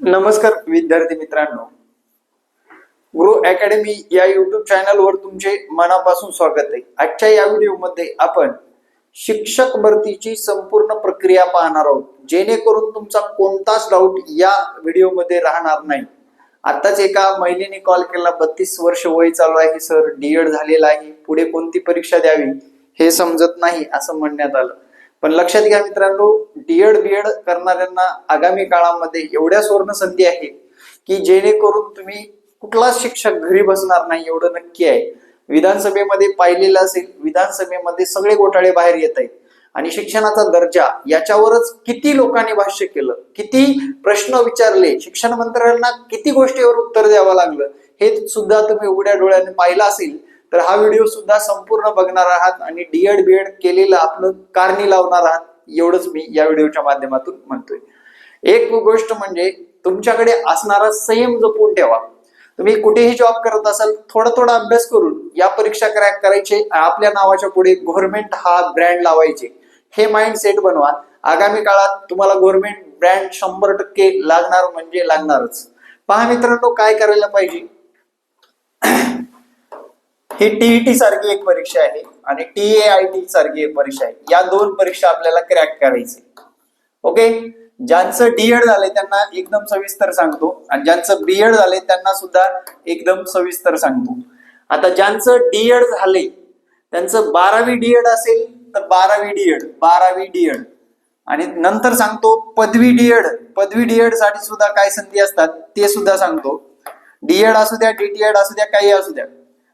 नमस्कार विद्यार्थी मित्रांनो, गुरु अकॅडमी या युट्यूब चॅनलवर तुमचे मनापासून स्वागत आहे। आजच्या या व्हिडिओमध्ये आपण शिक्षक भरतीची संपूर्ण प्रक्रिया पाहणार आहोत, जेणेकरून तुमचा कोणताच डाऊट या व्हिडिओमध्ये राहणार नाही। आताच एका महिलेने कॉल केला, 32 वर्ष वय चालू आहे सर, डीएड झालेला आहे, पुढे कोणती परीक्षा द्यावी हे समजत नाही असं म्हणण्यात आलं। पण लक्षात घ्या मित्रांनो, डीएड बीएड करणाऱ्यांना आगामी काळामध्ये एवढ्या सुवर्ण संधी आहे की जेणेकरून तुम्ही कुठलाच शिक्षक घरी बसणार नाही, एवढं नक्की आहे। विधानसभेमध्ये पाहिलेलं असेल, विधानसभेमध्ये सगळे घोटाळे बाहेर येत आहेत आणि शिक्षणाचा दर्जा याच्यावरच किती लोकांनी भाष्य केलं, किती प्रश्न विचारले, शिक्षण मंत्र्यांना किती गोष्टीवर उत्तर द्यावं लागलं, हे सुद्धा तुम्ही उघड्या डोळ्याने पाहिलं असेल। तर हा व्हिडिओ सुद्धा संपूर्ण बघणार आहात आणि डीएड बीएड केलेलं आपलं कारणी लावणार आहात, एवढंच मी या व्हिडिओच्या माध्यमातून म्हणतोय। एक गोष्ट म्हणजे तुमच्याकडे असणारा संयम जपून ठेवा। तुम्ही कुठेही जॉब करत असाल, थोडा थोडा अभ्यास करून या परीक्षा क्रॅक करायचे, आपल्या नावाच्या पुढे गव्हर्नमेंट हा ब्रँड लावायचे, हे माइंड सेट बनवा। आगामी काळात तुम्हाला गव्हर्नमेंट ब्रँड 100% लागणार म्हणजे लागणारच। पहा मित्रांनो, काय करायला पाहिजे, ही टीईटी सारखी एक परीक्षा आहे आणि टीएआयटी सारखी एक परीक्षा आहे। या दोन परीक्षा आपल्याला क्रॅक करायचे। ओके, ज्यांचं डीएड झालंय त्यांना एकदम सविस्तर सांगतो आणि ज्यांचं बीएड झालंय त्यांना सुद्धा एकदम सविस्तर सांगतो। आता ज्यांचं डीएड झालंय त्यांचं 12वी डीएड असेल तर 12वी डीएड आणि नंतर सांगतो पदवी डीएड साठी सुद्धा काय संधी असतात ते सुद्धा सांगतो। डीएड असू द्या, डीटीएड असू द्या, काही असू द्या,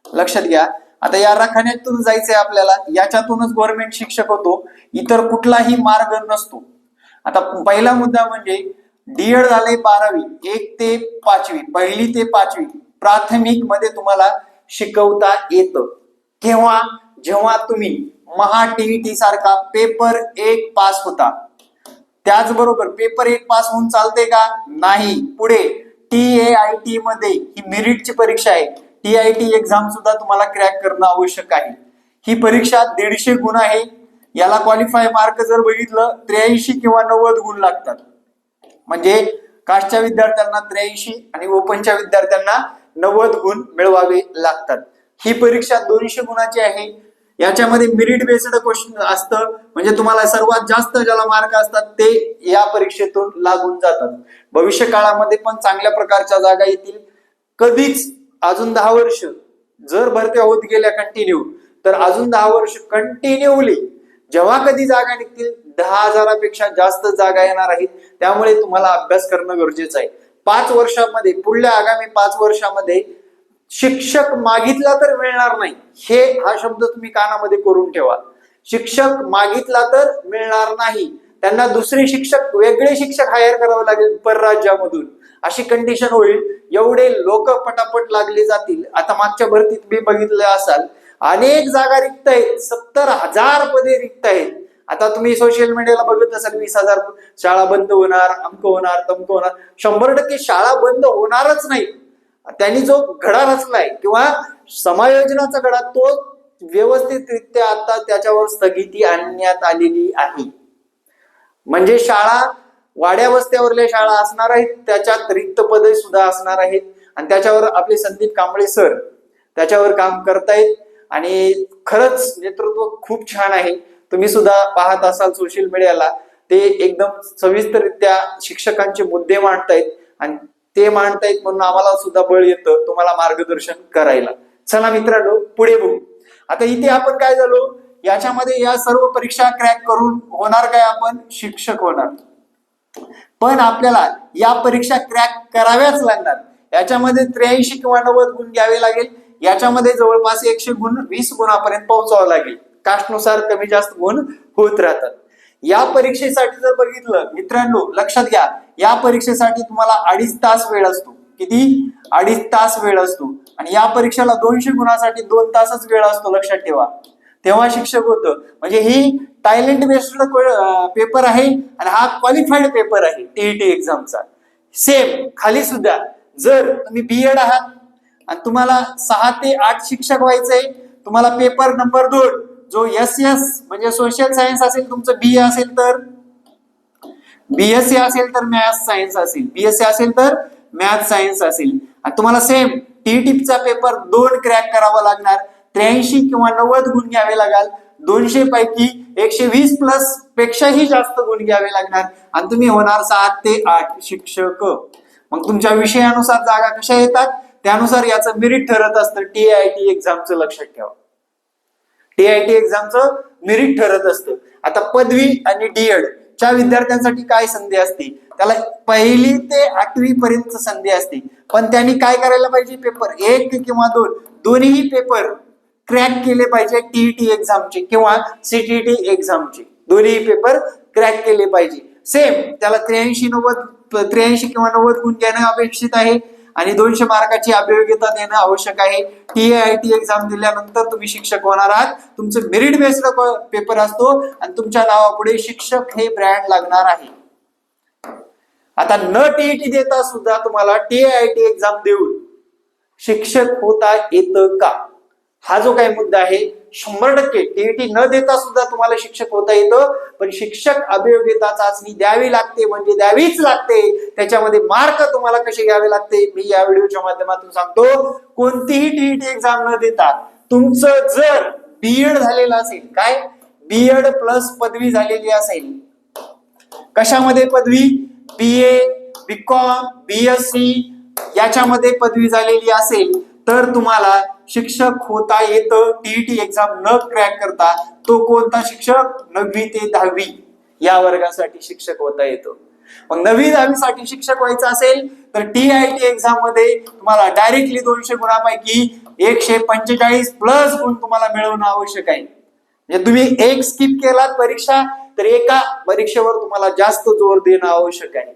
लक्षात घ्या। आता या राखण्यातून जायचंय आपल्याला, याच्यातूनच गव्हर्नमेंट शिक्षक होतो, इतर कुठलाही मार्ग नसतो। आता पहिला मुद्दा म्हणजे डीएड झाले 12वी 1 ते 5वी, 1ली ते 5वी प्राथमिक मध्ये तुम्हाला शिकवता येतं। केव्हा? जेव्हा तुम्ही महा टीईटी सारखा पेपर 1 पास होता। त्याचबरोबर पेपर 1 पास होऊन चालते का? नाही, पुढे टीएआयटी मध्ये ही मेरिटची परीक्षा आहे, टीआयटी एक्झाम सुद्धा तुम्हाला क्रॅक करणं आवश्यक आहे। ही परीक्षा 150 गुण आहे, याला क्वालिफाय मार्क जर बघितलं 83 किंवा 90 गुण लागतात। म्हणजे कास्टच्या विद्यार्थ्यांना 83 आणि ओपनच्या विद्यार्थ्यांना 90 गुण मिळवावे लागतात। ही परीक्षा 200 गुणाची आहे, याच्यामध्ये मेरिट बेस्ड क्वेश्चन असतं, म्हणजे तुम्हाला सर्वात जास्त ज्याला मार्क असतात ते या परीक्षेतून लागून जातात। भविष्य काळामध्ये पण चांगल्या प्रकारच्या जागा येतील। कधीच अजून 10 वर्ष जर भरत्या होत गेल्या कंटिन्यू, तर अजून 10 वर्ष कंटिन्यूली जेव्हा कधी जागा निघतील 10,000पेक्षा जास्त जागा येणार आहेत। त्यामुळे तुम्हाला अभ्यास करणं गरजेचं आहे। 5 वर्षामध्ये, पुढल्या आगामी 5 वर्षामध्ये शिक्षक मागितला तर मिळणार नाही, हा शब्द तुम्ही कानामध्ये करून ठेवा। शिक्षक मागितला तर मिळणार नाही, त्यांना दुसरे शिक्षक, वेगळे शिक्षक हायर करावे लागेल परराज्यामधून, अशी कंडिशन होईल। एवढे लोक पटापट लागले जातील। आता मागच्या भरतीत मी बघितलं असाल, अनेक जागा रिक्त आहेत, 70,000 पदे रिक्त आहेत। आता तुम्ही सोशल मीडियाला बघत असाल 20,000 शाळा बंद होणार, अमक होणार, तमक होणार। 100% शाळा बंद होणारच नाही। त्यांनी जो घडा रचलाय किंवा समायोजनाचा घडा, तो व्यवस्थितरित्या आता त्याच्यावर स्थगिती आणण्यात आलेली आहे। म्हणजे शाळा, वाड्या वस्त्यावरल्या शाळा असणार आहेत, त्याच्यात रिक्त पदे सुद्धा असणार आहेत आणि त्याच्यावर आपले संदीप कांबळे सर त्याच्यावर काम करतायत आणि खरंच नेतृत्व खूप छान आहे। तुम्ही सुद्धा पाहत असाल सोशल मीडियाला, ते एकदम सविस्तररित्या शिक्षकांचे मुद्दे मांडतायत आणि ते मांडतायत म्हणून आम्हाला सुद्धा बळ येतं तुम्हाला मार्गदर्शन करायला। चला मित्रांनो, पुढे बघू। आता इथे आपण काय झालो, याच्यामध्ये या सर्व परीक्षा क्रॅक करून होणार काय, आपण शिक्षक होणार। पण आपल्याला या परीक्षा क्रॅक कराव्याच लागणार। याच्यामध्ये 83 किंवा 90 गुण घ्यावे लागेल, याच्यामध्ये जवळपास 120 गुणापर्यंत पोहोचावं लागेल। कास्टनुसार कमी जास्त गुण होत राहतात। या परीक्षेसाठी जर बघितलं मित्रांनो, लक्षात घ्या, या परीक्षेसाठी तुम्हाला 2.5 तास वेळ असतो। किती? 2.5 तास वेळ असतो आणि या परीक्षेला 200 गुणासाठी 2 तासच वेळ असतो, लक्षात ठेवा। तेव्हा शिक्षक होतं, म्हणजे ही टॅलेंट बेस्ड पेपर आहे आणि हा क्वालिफाईड पेपर आहे टीईटी एक्झामचा। सेम खाली सुद्धा, जर तुम्ही बीएड आहात आणि तुम्हाला 6 ते 8 शिक्षक व्हायचंय, तुम्हाला पेपर नंबर 2 जो एस म्हणजे सोशल सायन्स असेल, तुमचं बीए असेल तर बीएससी असेल तर मॅथ्स सायन्स असेल, बीएससी असेल तर मॅथ्स सायन्स असेल. आणि तुम्हाला सेम टीईटीचा पेपर 2 क्रॅक करावा लागणार, 83 किंवा 90 गुण घ्यावे लागेल, 200 पैकी 120 प्लस पेक्षाही जास्त गुण घ्यावे लागणार आणि तुम्ही होणार 7 ते 8 शिक्षक. मग तुमच्या विषयानुसार जागा कशा येतात त्यानुसार याचं मेरिट ठरत असतं. टीआयटी एक्झामचं लक्षात ठेवा, टीआयटी एक्झामचं मेरिट ठरत असतं. आता पदवी आणि डीएड च्या विद्यार्थ्यांसाठी काय संधी असते, त्याला 1ली ते 8वी पर्यंत संधी असते. पण त्यांनी काय करायला पाहिजे, पेपर 1 किंवा 2 दोन्ही पेपर क्रॅक केले पाहिजे. टीईटी एक्झामचे किंवा सीटीटी एक्झामचे दोन्ही पेपर क्रॅक केले पाहिजे. सेम त्याला 83 किंवा 90 गुण घेणं अपेक्षित आहे आणि 200 मार्काची अभियोग्यता देणं आवश्यक आहे. टीआयटी एक्झाम दिल्यानंतर तुम्ही शिक्षक होणार आहात. तुमचं मेरिट बेस्ड पेपर असतो आणि तुमच्या नावापुढे शिक्षक हे ब्रँड लागणार आहे. आता न टीईटी देता सुद्धा तुम्हाला टीआयटी एक्झाम देऊन शिक्षक होता येतं का, हा जो काही मुद्दा आहे 100% टीईटी न देता सुद्धा तुम्हाला शिक्षक होता येतं. पण शिक्षक अभियोग्यता चाचणी द्यावी लागते, म्हणजे द्यावीच लागते. त्याच्यामध्ये मार्क तुम्हाला कसे घ्यावे लागते मी या व्हिडिओच्या माध्यमातून सांगतो. कोणतीही टीईटी एक्झाम न देता तुमचं जर बीएड झालेलं असेल, काय बीएड प्लस पदवी झालेली असेल, कशामध्ये पदवी, बीए, बीकॉम, बीएससी याच्यामध्ये पदवी झालेली असेल तर तुम्हाला शिक्षक होता येतं. टीईटी एक्झाम न क्रॅक करता तो कोणता शिक्षक, 9वी ते 10वी या वर्गासाठी शिक्षक होता येतो. मग 9वी 10वी साठी शिक्षक व्हायचं असेल तर टीआयटी एक्झाम मध्ये तुम्हाला डायरेक्टली 200 गुणापैकी 145 प्लस गुण तुम्हाला मिळवणं आवश्यक आहे. म्हणजे तुम्ही एक स्किप केलात परीक्षा तर एका परीक्षेवर तुम्हाला जास्त जोर देणं आवश्यक आहे.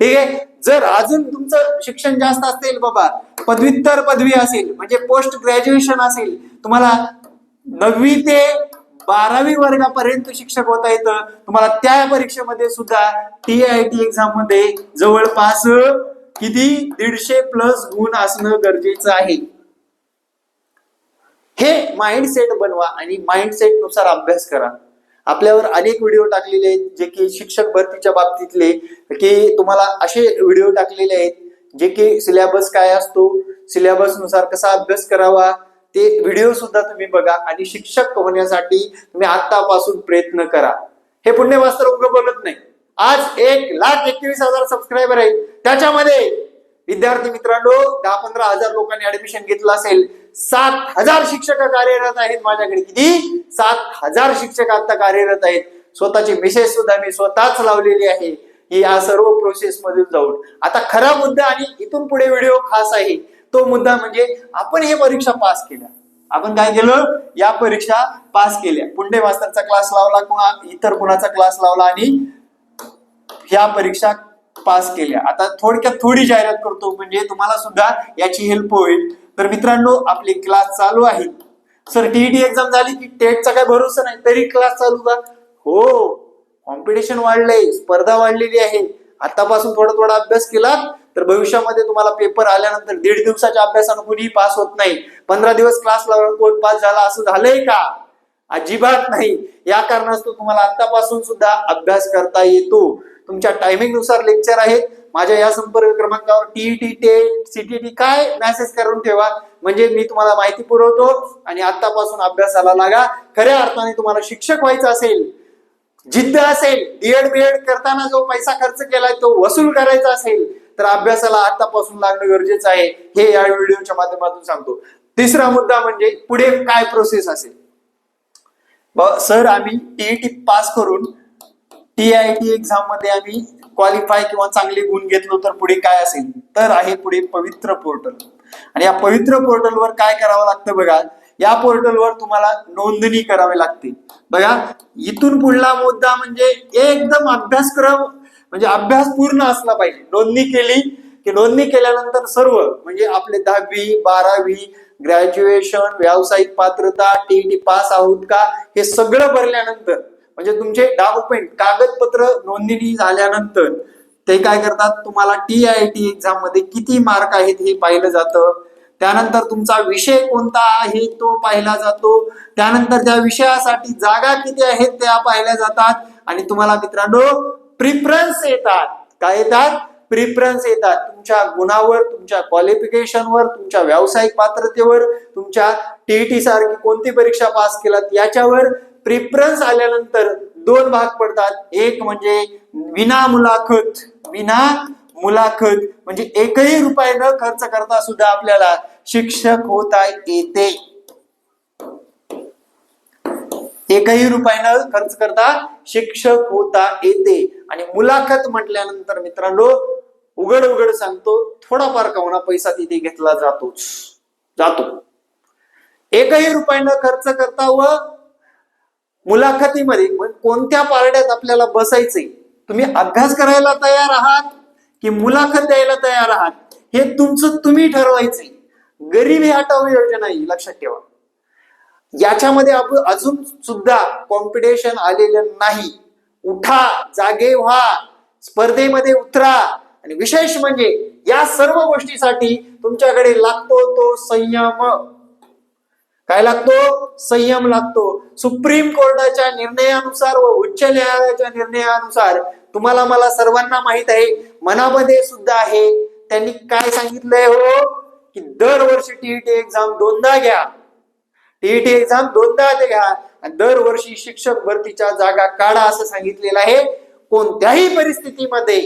ठीक आहे. जर अजून तुमचं शिक्षण जास्त असेल, बाबा पदव्युत्तर पदवी असेल म्हणजे पोस्ट ग्रॅज्युएशन असेल, तुम्हाला 9वी ते 12वी वर्गापर्यंत शिक्षक होता येतं. तुम्हाला त्या परीक्षेमध्ये सुद्धा टीआयटी एक्झाम मध्ये जवळपास किती 150 प्लस गुण असणं गरजेचं आहे. हे माइंडसेट बनवा आणि माइंडसेट नुसार अभ्यास करा. आपल्यावर अनेक व्हिडिओ टाकलेले आहेत जे की शिक्षक भरतीच्या बाबतीतले, की तुम्हाला असे व्हिडिओ टाकलेले आहेत जे की सिलेबस काय असतो, सिलेबस नुसार कसा अभ्यास करावा, ते व्हिडिओ सुद्धा तुम्ही बघा आणि शिक्षक होण्यासाठी तुम्ही आतापासून प्रयत्न करा. हे पुण्यवास्त्र उगं बोलत नाही. आज 1,21,000 सबस्क्रायबर आहेत, त्याच्यामध्ये विद्यार्थी मित्रांनो 10-15 हजार लोकांनी ऍडमिशन घेतलं असेल. 7,000 शिक्षक कार्यरत आहेत माझ्याकडे. किती? 7,000 शिक्षक आता कार्यरत आहेत. स्वतःची मेसेज सुद्धा मी स्वतःच लावलेली आहे की या सर्व प्रोसेस मध्ये जाऊन. आता खरा मुद्दा आणि इथून पुढे व्हिडिओ खास आहे तो मुद्दा म्हणजे आपण हे परीक्षा पास केल्या. आपण काय केलं, या परीक्षा पास केल्या. पुंडे मास्तरचा क्लास लावला किंवा इतर कुणाचा क्लास लावला आणि ह्या परीक्षा पास केल्या. आता थोडक्यात थोडी जाहिरात करतो म्हणजे तुम्हाला सुद्धा याची हेल्प होईल. तर मित्रांनो आपले क्लास चालू आहेत. सर टीईटी एक्झाम झाली की टेटचा काय भरोसा नाही तरी क्लास चालू का? हो, कॉम्पिटिशन वाढलंय, स्पर्धा वाढलेली आहे. आतापासून थोडा थोडा अभ्यास केला तर भविष्यामध्ये तुम्हाला पेपर आल्यानंतर 1.5 दिवसाच्या अभ्यासानं कुणीही पास होत नाही. 15 दिवस क्लास लावून कोण पास झाला असं झालंय का? अजिबात नाही. या कारणास्तव तुम्हाला आतापासून सुद्धा अभ्यास करता येतो. तुमच्या टायमिंग नुसार लेक्चर आहेत. माझ्या या संपर्क क्रमांकावर टीईटी, टेट, सीटीटी काय मेसेज करून ठेवा म्हणजे मी तुम्हाला माहिती पुरवतो आणि आतापासून अभ्यासाला लागा. खऱ्या अर्थाने तुम्हाला शिक्षक व्हायचं असेल, जिद्द असेल, डीएड बीएड करताना जो पैसा खर्च केलाय तो वसूल करायचा असेल तर अभ्यासाला आतापासून लागणं गरजेचं आहे. हे या व्हिडिओच्या माध्यमातून सांगतो. तिसरा मुद्दा म्हणजे पुढे काय प्रोसेस असेल. सर आम्ही टीईटी पास करून टीआयटी एक्झाम मध्ये आम्ही क्वालिफाय किंवा चांगले गुण घेतलो तर पुढे काय असेल, तर आहे पुढे पवित्र पोर्टल. आणि या पवित्र पोर्टलवर काय करावं लागतं बघा. या पोर्टलवर तुम्हाला नोंदणी करावी लागते. बघा इथून पुढला मुद्दा म्हणजे एकदम अभ्यासक्रम म्हणजे अभ्यास पूर्ण असला पाहिजे. नोंदणी केली की नोंदणी केल्यानंतर सर्व म्हणजे आपले 10वी 12वी ग्रॅज्युएशन, व्यावसायिक पात्रता, टीईटी पास आहोत का हे सगळं भरल्यानंतर म्हणजे तुमचे डॉक्युमेंट कागदपत्र नोंदणी झाल्यानंतर ते काय करतात, तुम्हाला टीआयटी एक्झाम मध्ये किती मार्क आहेत हे पाहिलं जातं. त्यानंतर तुमचा विषय कोणता आहे तो पाहिला जातो. त्यानंतर त्या विषयासाठी जागा किती आहेत त्या पाहिल्या जातात आणि तुम्हाला मित्रांनो प्रिफरन्स येतात. काय येतात? प्रिफरन्स येतात. तुमच्या गुणावर, तुमच्या क्वालिफिकेशनवर, तुमच्या व्यावसायिक पात्रतेवर, तुमच्या टीईटी सारखी कोणती परीक्षा पास केलात याच्यावर प्रिफरन्स आल्यानंतर दोन भाग पडतात. एक म्हणजे विना मुलाखत. विना मुलाखत म्हणजे एकही रुपये न खर्च करता सुद्धा आपल्याला शिक्षक होता येते. एकही रुपये न खर्च करता शिक्षक होता येते. आणि मुलाखत म्हटल्यानंतर मित्रांनो उघड उघड सांगतो, थोडाफार का होईना पैसा तिथे घेतला जातो. एकही रुपये न खर्च करता व मुलाखतीमध्ये कोणत्या पारड्यात आपल्याला बसायचंय, तुम्ही अभ्यास करायला तयार आहात की मुलाखत द्यायला तयार आहात, हे तुमचं तुम्ही ठरवायचंय. गरिबी हटाव योजना ही लक्षात ठेवा. याच्यामध्ये आपण अजून सुद्धा कॉम्पिटिशन आलेलं नाही. उठा, जागे व्हा, स्पर्धेमध्ये उतरा. आणि विशेष म्हणजे या सर्व गोष्टीसाठी तुमच्याकडे लागतो तो संयम. काय लागतो? संयम लागतो. सुप्रीम कोर्टाच्या निर्णयानुसार व उच्च न्यायालयाच्या निर्णयानुसार तुम्हाला मला सर्वांना माहित आहे, मनामध्ये सुद्धा आहे, त्यांनी काय सांगितलंय हो की दरवर्षी टीईटी एक्झाम दोनदा घ्या. टीईटी एक्झाम दोनदा घ्या आणि दरवर्षी शिक्षक भरतीच्या जागा काढा असं सांगितलेलं आहे. कोणत्याही परिस्थितीमध्ये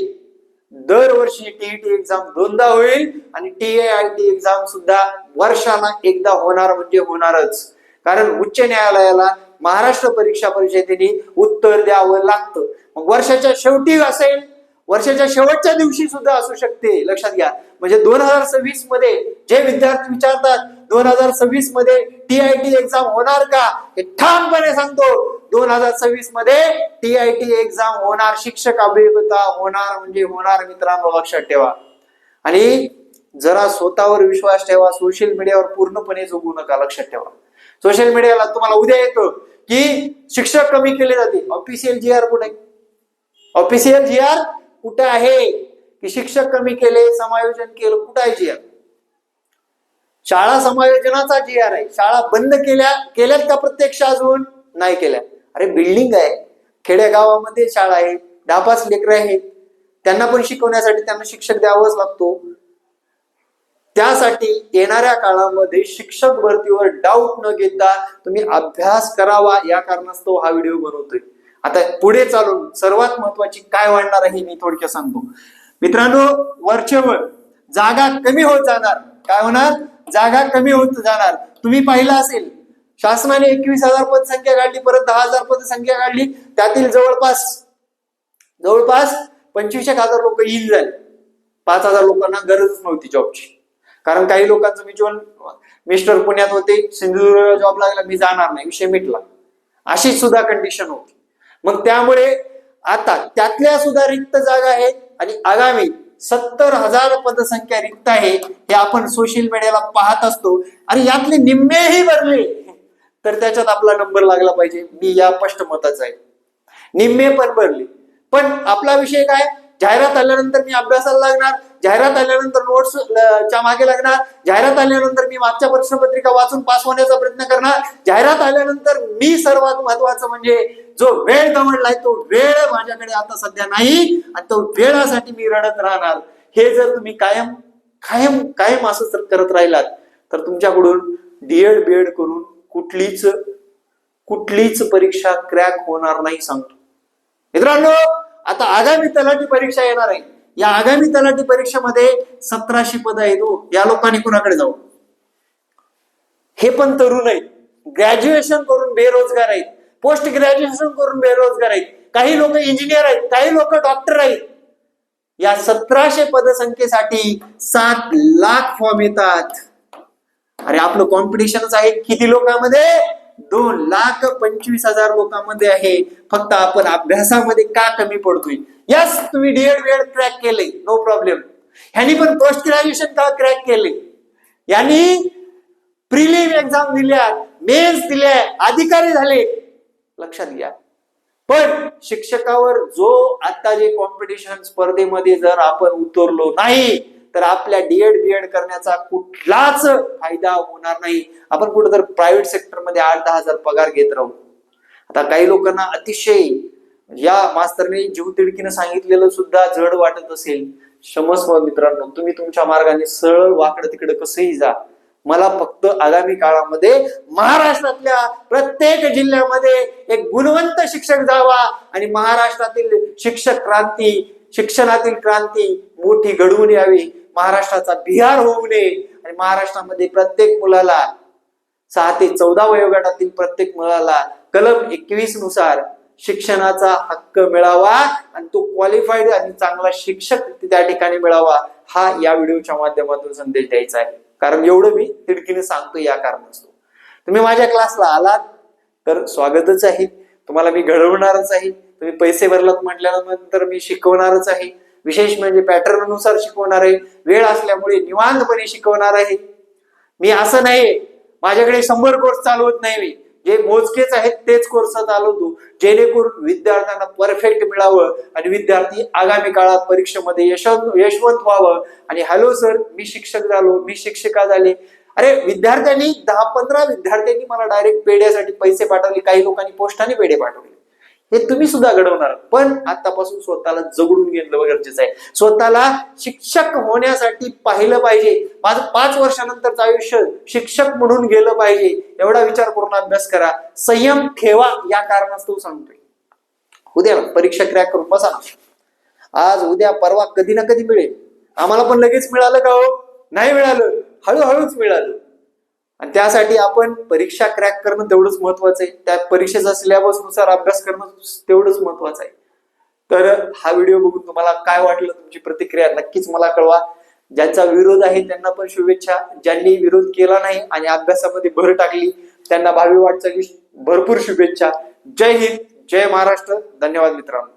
दरवर्षी टीईटी एक्झाम दोनदा होईल आणि टीएआयटी एक्झाम सुद्धा वर्षाला एकदा होणार म्हणजे होणारच. कारण उच्च न्यायालयाला महाराष्ट्र परीक्षा परिषदेने उत्तर द्यावं लागतं. मग वर्षाच्या शेवटी असेल, वर्षाच्या शेवटच्या दिवशी सुद्धा असू शकते. लक्षात घ्या. म्हणजे 2026 मध्ये जे विद्यार्थी विचारतात 2026 मध्ये टीआयटी एक्झाम होणार का, हे ठामपणे सांगतो 2026 मध्ये टीआयटी एक्झाम होणार. शिक्षक अभियंता होणार म्हणजे होणार मित्रांनो, लक्षात ठेवा. आणि जरा स्वतःवर विश्वास ठेवा. सोशल मीडियावर पूर्णपणे जगू नका. लक्षात ठेवा. सोशल मीडियाला तुम्हाला उद्या येतो की शिक्षक कमी केले जाते. ऑफिशियल जी आर कुठे? ऑफिशियल जी आर कुठे आहे की शिक्षक कमी केले, समायोजन केलं? कुठे आहे जी आर? शाळा समायोजनाचा जी आर आहे. शाळा बंद केल्यात का प्रत्यक्ष? अजून नाही केल्या. अरे बिल्डिंग आहे, खेडेगावामध्ये शाळा आहे, 10-5 लेकरं आहेत, त्यांना पण शिकवण्यासाठी त्यांना शिक्षक द्यावाच लागतो. त्यासाठी येणाऱ्या काळामध्ये शिक्षक भरतीवर डाऊट न घेता तुम्ही अभ्यास करावा, या कारणास्तव हा व्हिडिओ बनवतोय. आता पुढे चालून सर्वात महत्वाची काय वाढणार आहे मी थोडक्यात सांगतो मित्रांनो. वरचेवर जागा कमी होत जाणार. काय होणार? जागा कमी होत जाणार. तुम्ही पाहिलं असेल शासनाने 21,000 पदसंख्या काढली, परत 10,000 पदसंख्या काढली, त्यातील जवळपास 25,000 लोक येईल झाले. 5,000 लोकांना गरजच नव्हती जॉबची. कारण काही लोकांचं म्युच्युअल, मिस्टर पुण्यात होते, सिंधुदुर्ग जॉब लागला, मी जाणार नाही, विषय मिटला, अशी सुद्धा कंडिशन होती. मग त्यामुळे आता त्यातल्या सुद्धा रिक्त जागा आहेत आणि आगामी 70,000 पदसंख्या रिक्त आहे, हे आपण सोशल मीडियाला पाहत असतो. आणि यातले निम्मेही भरले तर त्याच्यात आपला नंबर लागला पाहिजे. मी या स्पष्ट मताचा आहे. निम्मे पण भरले, पण आपला विषय काय? जाहिरात आल्यानंतर मी अभ्यासाला लागणार, जाहिरात आल्यानंतर नोट्सच्या मागे लागणार, जाहिरात आल्यानंतर मी मागच्या प्रश्नपत्रिका वाचून पास होण्याचा प्रयत्न करणार, जाहिरात आल्यानंतर मी सर्वात महत्वाचं म्हणजे जो वेळ गमावलाय तो वेळ माझ्याकडे आता सध्या नाही आणि तो वेळासाठी मी रडत राहणार. हे जर तुम्ही कायम कायम कायम असं करत राहिलात तर तुमच्याकडून डीएड बीएड करून कुठलीच परीक्षा क्रॅक होणार नाही सांगतो मित्रांनो. आता आगामी तलाठी परीक्षा येणार आहे. या आगामी तलाठी परीक्षेमध्ये 1700 पद आहेत. या लोकांनी कुणाकडे जाऊ? हे पण तरुण आहेत, ग्रॅज्युएशन करून बेरोजगार आहेत, पोस्ट ग्रॅज्युएशन करून बेरोजगार आहेत, काही लोक इंजिनियर आहेत, काही लोक डॉक्टर आहेत. या 1700 पदसंख्येसाठी 7 लाख फॉर्म येतात. अरे आपलं कॉम्पिटिशनच आहे किती लोकांमध्ये? 2,25,000 लोकांमध्ये आहे. फक्त आपण अभ्यासामध्ये का कमी पडतोय? यस, तुम्ही डीएड बीएड क्रॅक केले, नो प्रॉब्लेम. ह्यांनी पण पोस्ट ग्रॅज्युएशन का क्रॅक केले? यांनी प्रिलिम एक्झाम दिल्या, मेन्स दिल्या, अधिकारी झाले. लक्षात घ्या. पण शिक्षकावर जो आता जे कॉम्पिटिशन स्पर्धेमध्ये जर आपण उतरलो नाही तर आपल्या डीएड बीएड करण्याचा कुठलाच फायदा होणार नाही. आपण कुठेतरी प्रायव्हेट सेक्टर मध्ये 8-10 हजार पगार घेत राहू. आता काही लोकांना अतिशय या मास्तरने जीव तिडकीनं सांगितलेलं सुद्धा जड वाटत असेल, क्षमस्व मित्रांनो, तुम्ही तुमच्या मार्गाने सरळ वाकडं तिकडे कसंही जा. मला फक्त आगामी काळामध्ये महाराष्ट्रातल्या प्रत्येक जिल्ह्यामध्ये एक गुणवंत शिक्षक जावा आणि महाराष्ट्रातील शिक्षक क्रांती, शिक्षणातील क्रांती मोठी घडवून यावी. महाराष्ट्राचा बिहार होऊ नये आणि महाराष्ट्रामध्ये प्रत्येक मुलाला 6 ते 14 वयोगटातील प्रत्येक मुलाला कलम 21 नुसार शिक्षणाचा हक्क मिळावा आणि तो क्वालिफाईड आणि चांगला शिक्षक त्या ठिकाणी मिळावा. हा या व्हिडिओच्या माध्यमातून संदेश द्यायचा आहे. कारण एवढं मी तिडकीने सांगतो या कारणास्तव. तुम्ही माझ्या क्लासला आलात तर स्वागतच आहे. तुम्हाला मी घडवणारच आहे. तुम्ही पैसे भरलात म्हटल्यानंतर मी शिकवणारच आहे. विशेष म्हणजे पॅटर्न नुसार शिकवणार आहे. वेळ असल्यामुळे निवांतपणे शिकवणार आहे. मी असं नाही माझ्याकडे 100 कोर्स चालवत नाही. मी जे मोजकेच आहेत तेच कोर्स चालवतो, जेणेकरून विद्यार्थ्यांना परफेक्ट मिळावं आणि विद्यार्थी आगामी काळात परीक्षेमध्ये यशवंत व्हावं. आणि हॅलो सर, मी शिक्षक झालो, मी शिक्षिका झाले. अरे विद्यार्थ्यांनी 10-15 विद्यार्थ्यांनी मला डायरेक्ट पेढ्यासाठी पैसे पाठवले, काही लोकांनी पोस्टाने पेढे पाठवले. हे तुम्ही सुद्धा घडवणार. पण आतापासून स्वतःला जगडून घेणं गरजेचं आहे. स्वतःला शिक्षक होण्यासाठी पाहिलं पाहिजे. माझं 5 वर्षानंतरचं आयुष्य शिक्षक म्हणून गेलं पाहिजे, एवढा विचार करून अभ्यास करा. संयम ठेवा या कारणास्तव सांगतोय. उद्या परीक्षा क्रॅक करून बसा ना. आज उद्या परवा कधी ना कधी मिळेल. आम्हाला पण लगेच मिळालं का हो? नाही मिळालं, हळूहळूच मिळालं. आणि त्यासाठी आपण परीक्षा क्रॅक करणं तेवढंच महत्वाचं आहे. त्या परीक्षेचा सिलेबस नुसार अभ्यास करणं तेवढंच महत्वाचं आहे. तर हा व्हिडिओ बघून तुम्हाला काय वाटलं, तुमची प्रतिक्रिया नक्कीच मला कळवा. ज्यांचा विरोध आहे त्यांना पण शुभेच्छा. ज्यांनी विरोध केला नाही आणि अभ्यासामध्ये भर टाकली त्यांना भावी वाटचाली भरपूर शुभेच्छा. जय हिंद, जय महाराष्ट्र. धन्यवाद मित्रांनो.